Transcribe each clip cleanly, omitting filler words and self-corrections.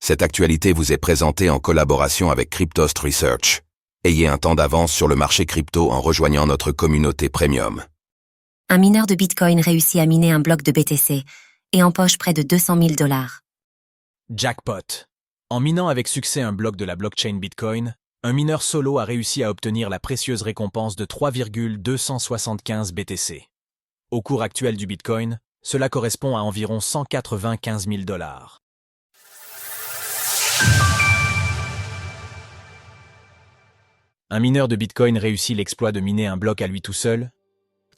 Cette actualité vous est présentée en collaboration avec Cryptost Research. Ayez un temps d'avance sur le marché crypto en rejoignant notre communauté premium. Un mineur de Bitcoin réussit à miner un bloc de BTC et empoche près de 200 000 $. Jackpot. En minant avec succès un bloc de la blockchain Bitcoin, un mineur solo a réussi à obtenir la précieuse récompense de 3,275 BTC. Au cours actuel du Bitcoin, cela correspond à environ 195 000 $. Un mineur de Bitcoin réussit l'exploit de miner un bloc à lui tout seul.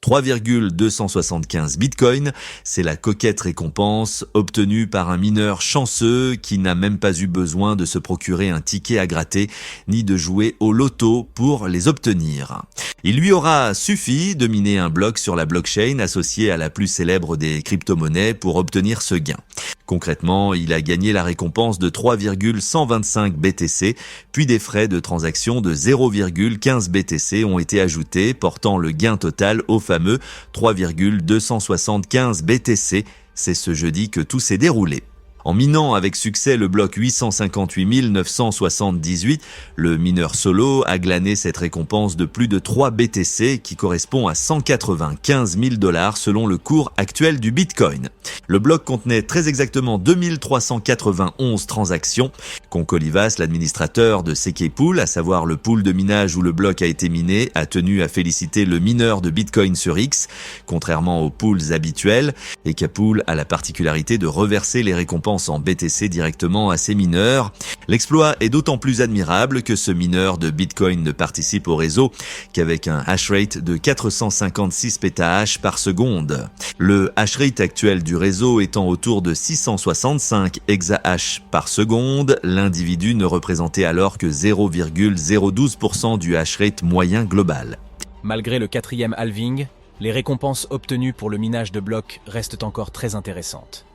3,275 bitcoins, c'est la coquette récompense obtenue par un mineur chanceux qui n'a même pas eu besoin de se procurer un ticket à gratter ni de jouer au loto pour les obtenir. Il lui aura suffi de miner un bloc sur la blockchain associée à la plus célèbre des crypto-monnaies pour obtenir ce gain. Concrètement, il a gagné la récompense de 3,125 BTC, puis des frais de transaction de 0,15 BTC ont été ajoutés, portant le gain total au fameux 3,275 BTC. C'est ce jeudi que tout s'est déroulé. En minant avec succès le bloc 858 978, le mineur solo a glané cette récompense de plus de 3 BTC qui correspond à 195 000 $ selon le cours actuel du Bitcoin. Le bloc contenait très exactement 2391 transactions. Concolivas, l'administrateur de Sekepool, à savoir le pool de minage où le bloc a été miné, a tenu à féliciter le mineur de Bitcoin sur X. Contrairement aux pools habituels, Ekapool a la particularité de reverser les récompenses en BTC directement à ses mineurs. L'exploit est d'autant plus admirable que ce mineur de Bitcoin ne participe au réseau qu'avec un hashrate de 456 pétahash par seconde. Le hashrate actuel du réseau étant autour de 665 exahash par seconde, l'individu ne représentait alors que 0,012% du hashrate moyen global. Malgré le 4e halving, les récompenses obtenues pour le minage de blocs restent encore très intéressantes.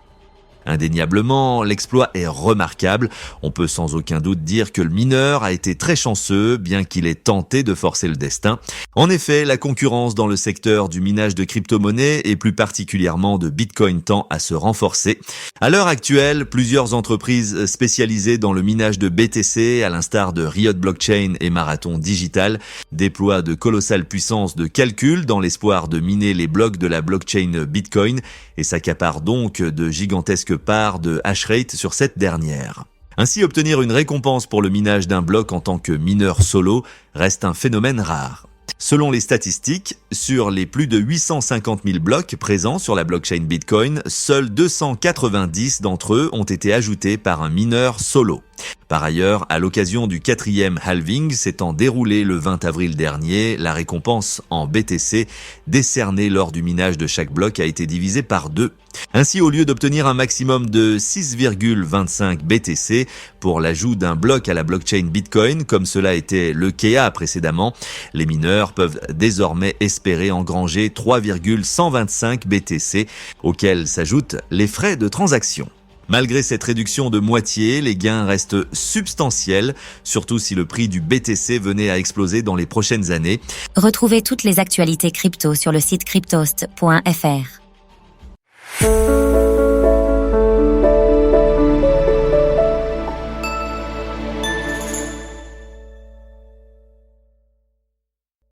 Indéniablement, l'exploit est remarquable. On peut sans aucun doute dire que le mineur a été très chanceux, bien qu'il ait tenté de forcer le destin. En effet, la concurrence dans le secteur du minage de crypto-monnaies et plus particulièrement de Bitcoin tend à se renforcer. À l'heure actuelle, plusieurs entreprises spécialisées dans le minage de BTC, à l'instar de Riot Blockchain et Marathon Digital, déploient de colossales puissances de calcul dans l'espoir de miner les blocs de la blockchain Bitcoin et s'accaparent donc de gigantesques parts de hashrate sur cette dernière. Ainsi, obtenir une récompense pour le minage d'un bloc en tant que mineur solo reste un phénomène rare. Selon les statistiques, sur les plus de 850 000 blocs présents sur la blockchain Bitcoin, seuls 290 d'entre eux ont été ajoutés par un mineur solo. Par ailleurs, à l'occasion du 4e halving s'étant déroulé le 20 avril dernier, la récompense en BTC décernée lors du minage de chaque bloc a été divisée par 2. Ainsi, au lieu d'obtenir un maximum de 6,25 BTC pour l'ajout d'un bloc à la blockchain Bitcoin, comme cela était le cas précédemment, les mineurs peuvent désormais espérer engranger 3,125 BTC, auxquels s'ajoutent les frais de transaction. Malgré cette réduction de moitié, les gains restent substantiels, surtout si le prix du BTC venait à exploser dans les prochaines années. Retrouvez toutes les actualités crypto sur le site cryptost.fr.